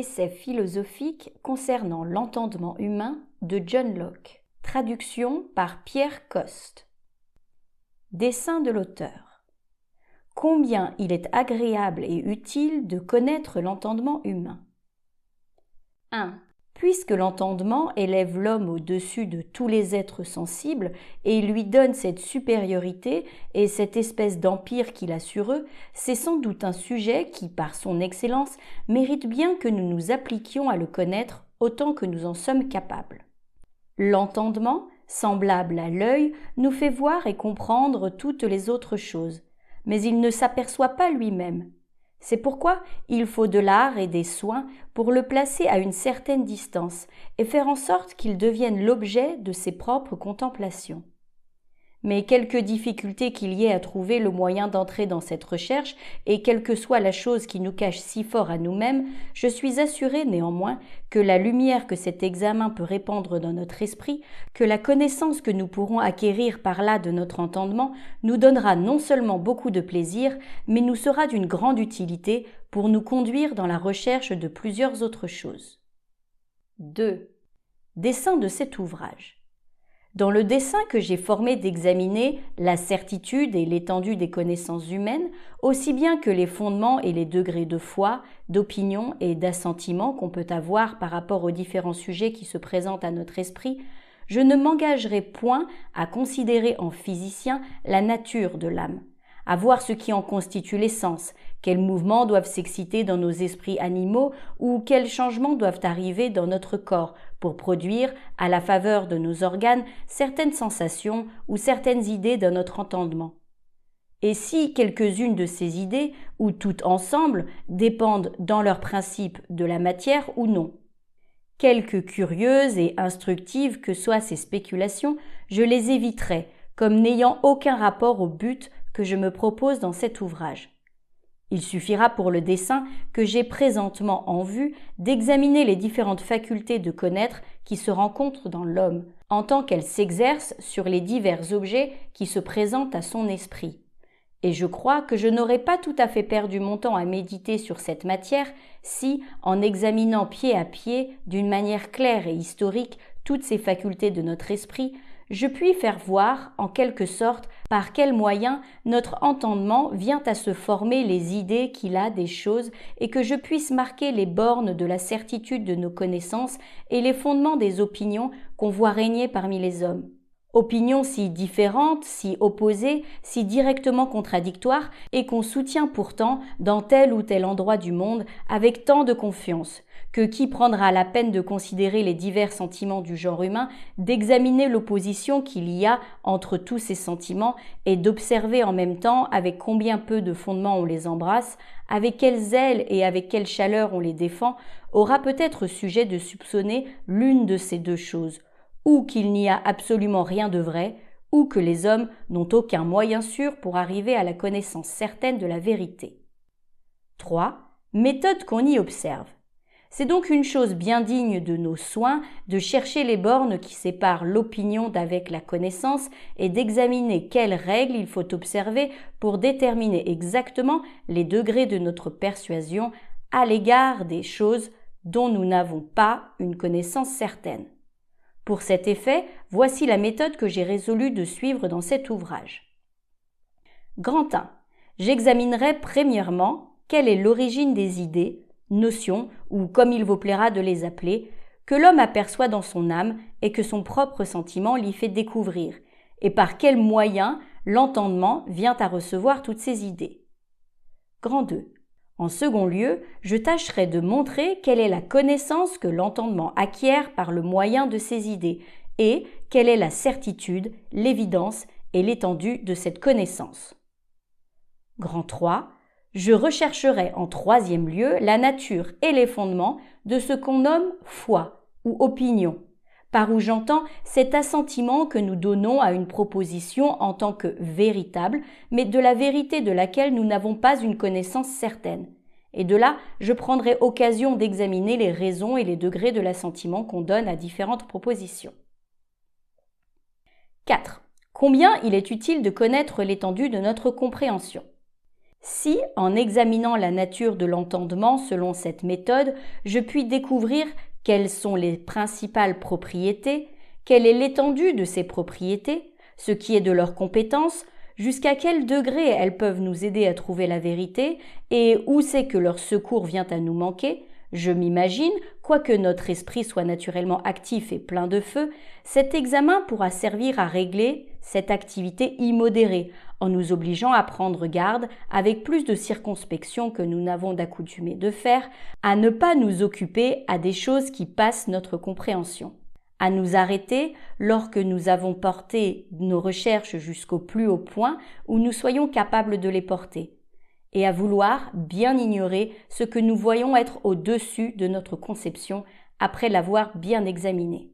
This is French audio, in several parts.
essai philosophique concernant l'entendement humain de John Locke. Traduction par Pierre Coste. Dessin de l'auteur. Combien il est agréable et utile de connaître l'entendement humain. 1. Puisque l'entendement élève l'homme au-dessus de tous les êtres sensibles et lui donne cette supériorité et cette espèce d'empire qu'il a sur eux, c'est sans doute un sujet qui, par son excellence, mérite bien que nous nous appliquions à le connaître autant que nous en sommes capables. L'entendement, semblable à l'œil, nous fait voir et comprendre toutes les autres choses, mais il ne s'aperçoit pas lui-même. C'est pourquoi il faut de l'art et des soins pour le placer à une certaine distance et faire en sorte qu'il devienne l'objet de ses propres contemplations. Mais quelque difficulté qu'il y ait à trouver le moyen d'entrer dans cette recherche, et quelle que soit la chose qui nous cache si fort à nous-mêmes, je suis assurée néanmoins que la lumière que cet examen peut répandre dans notre esprit, que la connaissance que nous pourrons acquérir par là de notre entendement, nous donnera non seulement beaucoup de plaisir, mais nous sera d'une grande utilité pour nous conduire dans la recherche de plusieurs autres choses. 2. Dessin de cet ouvrage. Dans le dessein que j'ai formé d'examiner la certitude et l'étendue des connaissances humaines, aussi bien que les fondements et les degrés de foi, d'opinion et d'assentiment qu'on peut avoir par rapport aux différents sujets qui se présentent à notre esprit, je ne m'engagerai point à considérer en physicien la nature de l'âme, à voir ce qui en constitue l'essence, quels mouvements doivent s'exciter dans nos esprits animaux ou quels changements doivent arriver dans notre corps pour produire, à la faveur de nos organes, certaines sensations ou certaines idées dans notre entendement. Et si quelques-unes de ces idées, ou toutes ensemble, dépendent dans leur principe de la matière ou non. Quelque curieuses et instructives que soient ces spéculations, je les éviterai, comme n'ayant aucun rapport au but que je me propose dans cet ouvrage. Il suffira pour le dessein que j'ai présentement en vue d'examiner les différentes facultés de connaître qui se rencontrent dans l'homme, en tant qu'elles s'exercent sur les divers objets qui se présentent à son esprit. Et je crois que je n'aurais pas tout à fait perdu mon temps à méditer sur cette matière si, en examinant pied à pied, d'une manière claire et historique, toutes ces facultés de notre esprit, je puis faire voir, en quelque sorte, par quels moyens notre entendement vient à se former les idées qu'il a des choses et que je puisse marquer les bornes de la certitude de nos connaissances et les fondements des opinions qu'on voit régner parmi les hommes. Opinions si différentes, si opposées, si directement contradictoires et qu'on soutient pourtant dans tel ou tel endroit du monde avec tant de confiance que qui prendra la peine de considérer les divers sentiments du genre humain, d'examiner l'opposition qu'il y a entre tous ces sentiments et d'observer en même temps avec combien peu de fondements on les embrasse, avec quel zèle et avec quelle chaleur on les défend, aura peut-être sujet de soupçonner l'une de ces deux choses, ou qu'il n'y a absolument rien de vrai, ou que les hommes n'ont aucun moyen sûr pour arriver à la connaissance certaine de la vérité. 3. Méthode qu'on y observe. C'est donc une chose bien digne de nos soins de chercher les bornes qui séparent l'opinion d'avec la connaissance et d'examiner quelles règles il faut observer pour déterminer exactement les degrés de notre persuasion à l'égard des choses dont nous n'avons pas une connaissance certaine. Pour cet effet, voici la méthode que j'ai résolu de suivre dans cet ouvrage. Grand 1. J'examinerai premièrement quelle est l'origine des idées, notions, ou comme il vous plaira de les appeler, que l'homme aperçoit dans son âme et que son propre sentiment l'y fait découvrir, et par quels moyens l'entendement vient à recevoir toutes ces idées. Grand 2. En second lieu, je tâcherai de montrer quelle est la connaissance que l'entendement acquiert par le moyen de ces idées, et quelle est la certitude, l'évidence et l'étendue de cette connaissance. Grand 3. Je rechercherai en troisième lieu la nature et les fondements de ce qu'on nomme foi ou opinion, par où j'entends cet assentiment que nous donnons à une proposition en tant que véritable, mais de la vérité de laquelle nous n'avons pas une connaissance certaine. Et de là, je prendrai occasion d'examiner les raisons et les degrés de l'assentiment qu'on donne à différentes propositions. 4. Combien il est utile de connaître l'étendue de notre compréhension. Si, en examinant la nature de l'entendement selon cette méthode, je puis découvrir quelles sont les principales propriétés, quelle est l'étendue de ces propriétés, ce qui est de leurs compétences, jusqu'à quel degré elles peuvent nous aider à trouver la vérité et où c'est que leur secours vient à nous manquer, je m'imagine, quoique notre esprit soit naturellement actif et plein de feu, cet examen pourra servir à régler cette activité immodérée, en nous obligeant à prendre garde, avec plus de circonspection que nous n'avons d'accoutumé de faire, à ne pas nous occuper à des choses qui passent notre compréhension, à nous arrêter lorsque nous avons porté nos recherches jusqu'au plus haut point où nous soyons capables de les porter, et à vouloir bien ignorer ce que nous voyons être au-dessus de notre conception après l'avoir bien examiné.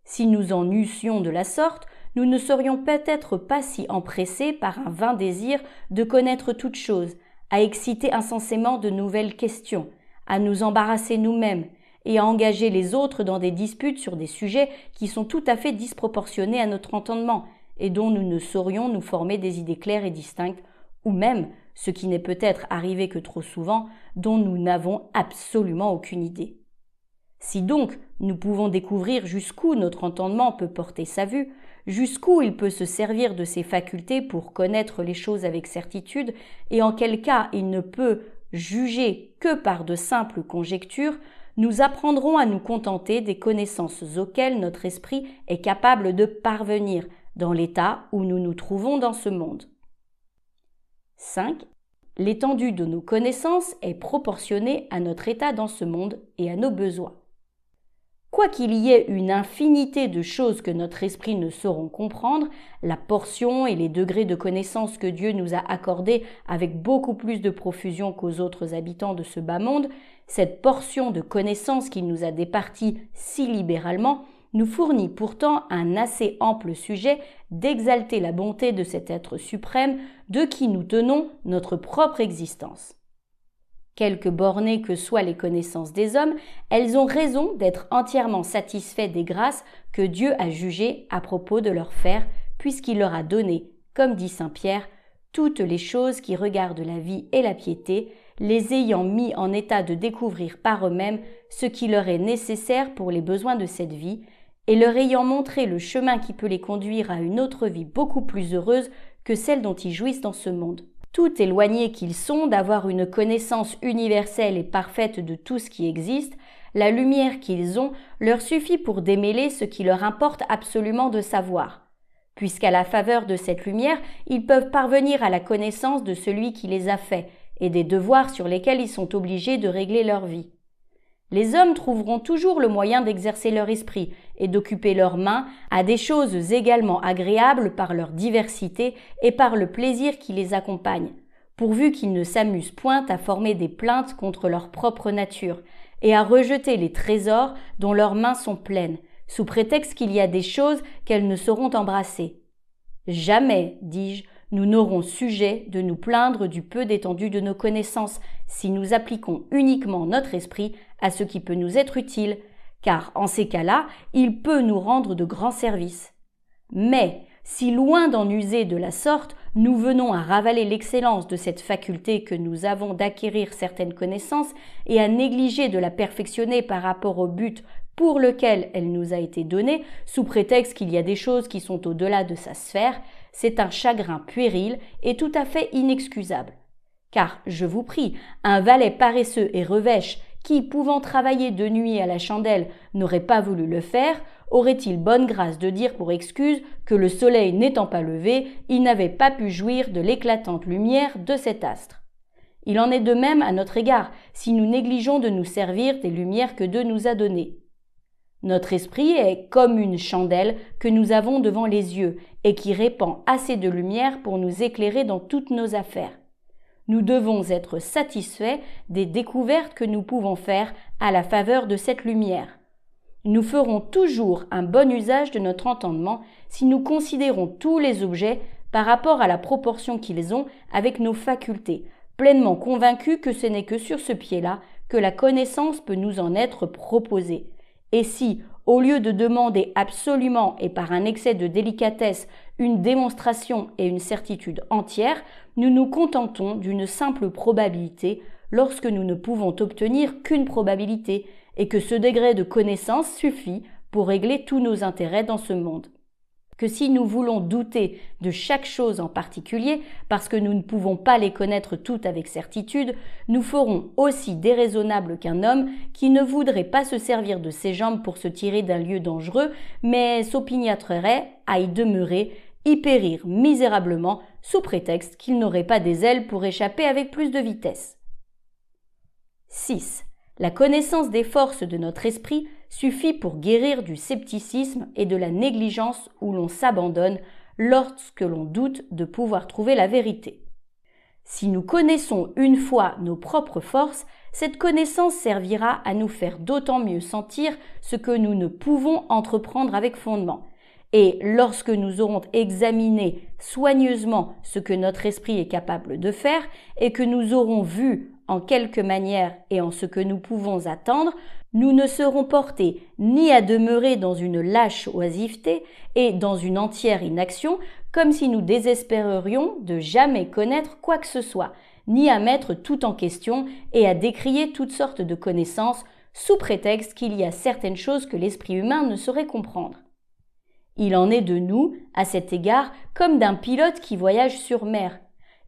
Si nous en eussions de la sorte, nous ne serions peut-être pas si empressés par un vain désir de connaître toutes choses, à exciter incessamment de nouvelles questions, à nous embarrasser nous-mêmes et à engager les autres dans des disputes sur des sujets qui sont tout à fait disproportionnés à notre entendement et dont nous ne saurions nous former des idées claires et distinctes, ou même, ce qui n'est peut-être arrivé que trop souvent, dont nous n'avons absolument aucune idée. Si donc nous pouvons découvrir jusqu'où notre entendement peut porter sa vue, jusqu'où il peut se servir de ses facultés pour connaître les choses avec certitude, et en quel cas il ne peut juger que par de simples conjectures, nous apprendrons à nous contenter des connaissances auxquelles notre esprit est capable de parvenir dans l'état où nous nous trouvons dans ce monde. 5. L'étendue de nos connaissances est proportionnée à notre état dans ce monde et à nos besoins. Quoiqu'il y ait une infinité de choses que notre esprit ne sauront comprendre, la portion et les degrés de connaissance que Dieu nous a accordés avec beaucoup plus de profusion qu'aux autres habitants de ce bas monde, cette portion de connaissance qu'il nous a départie si libéralement, nous fournit pourtant un assez ample sujet d'exalter la bonté de cet être suprême de qui nous tenons notre propre existence. Quelque bornées que soient les connaissances des hommes, elles ont raison d'être entièrement satisfaits des grâces que Dieu a jugées à propos de leur faire, puisqu'il leur a donné, comme dit saint Pierre, toutes les choses qui regardent la vie et la piété, les ayant mis en état de découvrir par eux-mêmes ce qui leur est nécessaire pour les besoins de cette vie, et leur ayant montré le chemin qui peut les conduire à une autre vie beaucoup plus heureuse que celle dont ils jouissent dans ce monde. Tout éloignés qu'ils sont d'avoir une connaissance universelle et parfaite de tout ce qui existe, la lumière qu'ils ont leur suffit pour démêler ce qui leur importe absolument de savoir, puisqu'à la faveur de cette lumière, ils peuvent parvenir à la connaissance de celui qui les a faits et des devoirs sur lesquels ils sont obligés de régler leur vie. Les hommes trouveront toujours le moyen d'exercer leur esprit et d'occuper leurs mains à des choses également agréables par leur diversité et par le plaisir qui les accompagne, pourvu qu'ils ne s'amusent point à former des plaintes contre leur propre nature et à rejeter les trésors dont leurs mains sont pleines, sous prétexte qu'il y a des choses qu'elles ne sauront embrasser. Jamais, dis-je, nous n'aurons sujet de nous plaindre du peu d'étendue de nos connaissances si nous appliquons uniquement notre esprit à ce qui peut nous être utile, car en ces cas-là, il peut nous rendre de grands services. Mais, si loin d'en user de la sorte, nous venons à ravaler l'excellence de cette faculté que nous avons d'acquérir certaines connaissances et à négliger de la perfectionner par rapport au but pour lequel elle nous a été donnée, sous prétexte qu'il y a des choses qui sont au-delà de sa sphère, c'est un chagrin puéril et tout à fait inexcusable. Car, je vous prie, un valet paresseux et revêche qui, pouvant travailler de nuit à la chandelle, n'aurait pas voulu le faire, aurait-il bonne grâce de dire pour excuse que le soleil n'étant pas levé, il n'avait pas pu jouir de l'éclatante lumière de cet astre. Il en est de même à notre égard, si nous négligeons de nous servir des lumières que Dieu nous a données. Notre esprit est comme une chandelle que nous avons devant les yeux et qui répand assez de lumière pour nous éclairer dans toutes nos affaires. Nous devons être satisfaits des découvertes que nous pouvons faire à la faveur de cette lumière. Nous ferons toujours un bon usage de notre entendement si nous considérons tous les objets par rapport à la proportion qu'ils ont avec nos facultés, pleinement convaincus que ce n'est que sur ce pied-là que la connaissance peut nous en être proposée. Et si, au lieu de demander absolument et par un excès de délicatesse une démonstration et une certitude entière, nous nous contentons d'une simple probabilité lorsque nous ne pouvons obtenir qu'une probabilité et que ce degré de connaissance suffit pour régler tous nos intérêts dans ce monde. Que si nous voulons douter de chaque chose en particulier, parce que nous ne pouvons pas les connaître toutes avec certitude, nous ferons aussi déraisonnable qu'un homme qui ne voudrait pas se servir de ses jambes pour se tirer d'un lieu dangereux, mais s'opiniâtrerait à y demeurer, y périr misérablement, sous prétexte qu'il n'aurait pas des ailes pour échapper avec plus de vitesse. 6. La connaissance des forces de notre esprit suffit pour guérir du scepticisme et de la négligence où l'on s'abandonne lorsque l'on doute de pouvoir trouver la vérité. Si nous connaissons une fois nos propres forces, cette connaissance servira à nous faire d'autant mieux sentir ce que nous ne pouvons entreprendre avec fondement. Et lorsque nous aurons examiné soigneusement ce que notre esprit est capable de faire et que nous aurons vu en quelque manière et en ce que nous pouvons attendre, nous ne serons portés ni à demeurer dans une lâche oisiveté et dans une entière inaction, comme si nous désespérerions de jamais connaître quoi que ce soit, ni à mettre tout en question et à décrier toutes sortes de connaissances sous prétexte qu'il y a certaines choses que l'esprit humain ne saurait comprendre. Il en est de nous, à cet égard, comme d'un pilote qui voyage sur mer.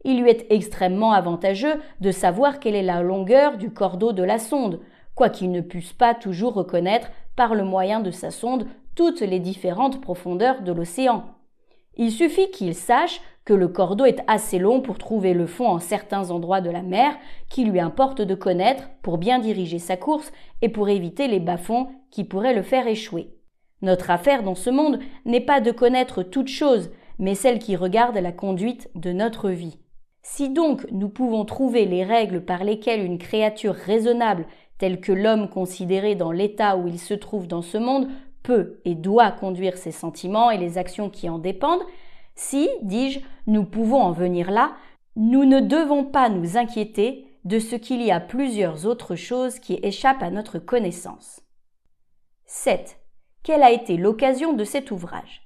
Il lui est extrêmement avantageux de savoir quelle est la longueur du cordeau de la sonde, quoiqu'il ne puisse pas toujours reconnaître, par le moyen de sa sonde, toutes les différentes profondeurs de l'océan. Il suffit qu'il sache que le cordeau est assez long pour trouver le fond en certains endroits de la mer, qu'il lui importe de connaître pour bien diriger sa course et pour éviter les bas-fonds qui pourraient le faire échouer. Notre affaire dans ce monde n'est pas de connaître toutes choses, mais celle qui regarde la conduite de notre vie. Si donc nous pouvons trouver les règles par lesquelles une créature raisonnable, telle que l'homme considéré dans l'état où il se trouve dans ce monde, peut et doit conduire ses sentiments et les actions qui en dépendent, si, dis-je, nous pouvons en venir là, nous ne devons pas nous inquiéter de ce qu'il y a plusieurs autres choses qui échappent à notre connaissance. 7. Quelle a été l'occasion de cet ouvrage ?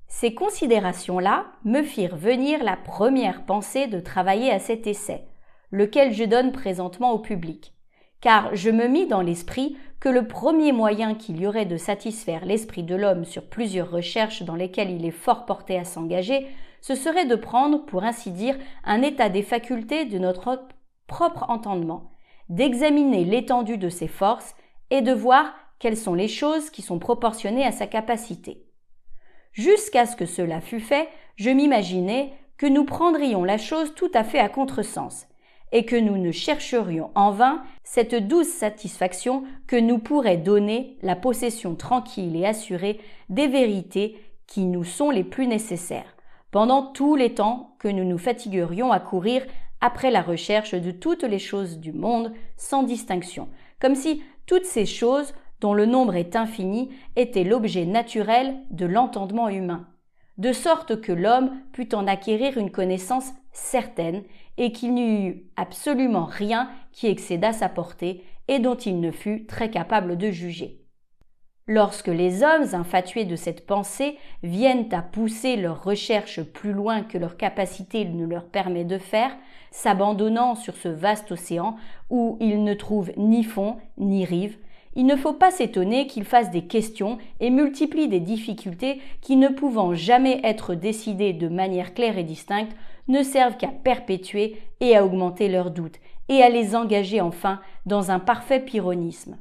Ces considérations-là me firent venir la première pensée de travailler à cet essai, lequel je donne présentement au public, car je me mis dans l'esprit que le premier moyen qu'il y aurait de satisfaire l'esprit de l'homme sur plusieurs recherches dans lesquelles il est fort porté à s'engager, ce serait de prendre, pour ainsi dire, un état des facultés de notre propre entendement, d'examiner l'étendue de ses forces et de voir quelles sont les choses qui sont proportionnées à sa capacité. Jusqu'à ce que cela fût fait, je m'imaginais que nous prendrions la chose tout à fait à contresens, et que nous ne chercherions en vain cette douce satisfaction que nous pourrait donner la possession tranquille et assurée des vérités qui nous sont les plus nécessaires, pendant tous les temps que nous nous fatiguerions à courir après la recherche de toutes les choses du monde sans distinction, comme si toutes ces choses dont le nombre est infini, était l'objet naturel de l'entendement humain, de sorte que l'homme pût en acquérir une connaissance certaine et qu'il n'y eût absolument rien qui excédât sa portée et dont il ne fût très capable de juger. Lorsque les hommes infatués de cette pensée viennent à pousser leurs recherches plus loin que leur capacité ne leur permet de faire, s'abandonnant sur ce vaste océan où ils ne trouvent ni fond ni rive, il ne faut pas s'étonner qu'ils fassent des questions et multiplient des difficultés qui, ne pouvant jamais être décidées de manière claire et distincte, ne servent qu'à perpétuer et à augmenter leurs doutes et à les engager enfin dans un parfait pyrrhonisme.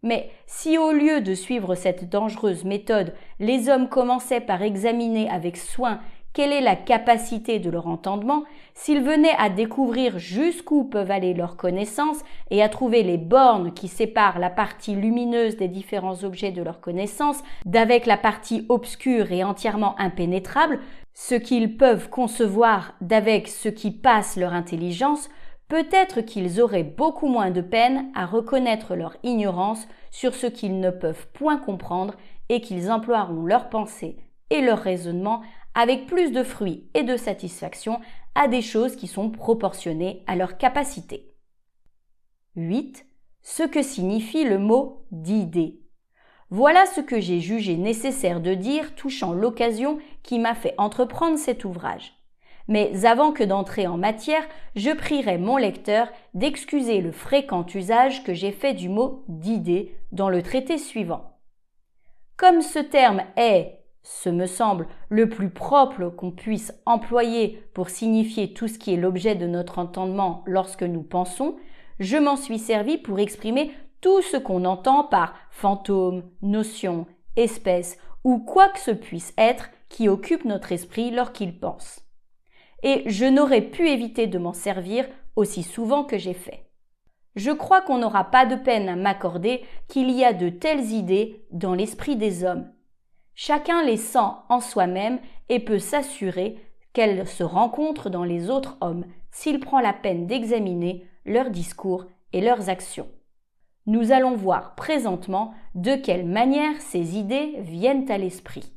Mais si au lieu de suivre cette dangereuse méthode, les hommes commençaient par examiner avec soin quelle est la capacité de leur entendement, s'ils venaient à découvrir jusqu'où peuvent aller leurs connaissances et à trouver les bornes qui séparent la partie lumineuse des différents objets de leur connaissance d'avec la partie obscure et entièrement impénétrable, ce qu'ils peuvent concevoir d'avec ce qui passe leur intelligence, peut-être qu'ils auraient beaucoup moins de peine à reconnaître leur ignorance sur ce qu'ils ne peuvent point comprendre et qu'ils emploieront leur pensée et leur raisonnement avec plus de fruits et de satisfaction à des choses qui sont proportionnées à leur capacité. 8. Ce que signifie le mot d'idée. Voilà ce que j'ai jugé nécessaire de dire touchant l'occasion qui m'a fait entreprendre cet ouvrage. Mais avant que d'entrer en matière, je prierai mon lecteur d'excuser le fréquent usage que j'ai fait du mot d'idée dans le traité suivant. Comme ce terme est, ce me semble, le plus propre qu'on puisse employer pour signifier tout ce qui est l'objet de notre entendement lorsque nous pensons, je m'en suis servi pour exprimer tout ce qu'on entend par fantôme, notion, espèce ou quoi que ce puisse être qui occupe notre esprit lorsqu'il pense. Et je n'aurais pu éviter de m'en servir aussi souvent que j'ai fait. Je crois qu'on n'aura pas de peine à m'accorder qu'il y a de telles idées dans l'esprit des hommes. Chacun les sent en soi-même et peut s'assurer qu'elles se rencontrent dans les autres hommes s'il prend la peine d'examiner leurs discours et leurs actions. Nous allons voir présentement de quelle manière ces idées viennent à l'esprit.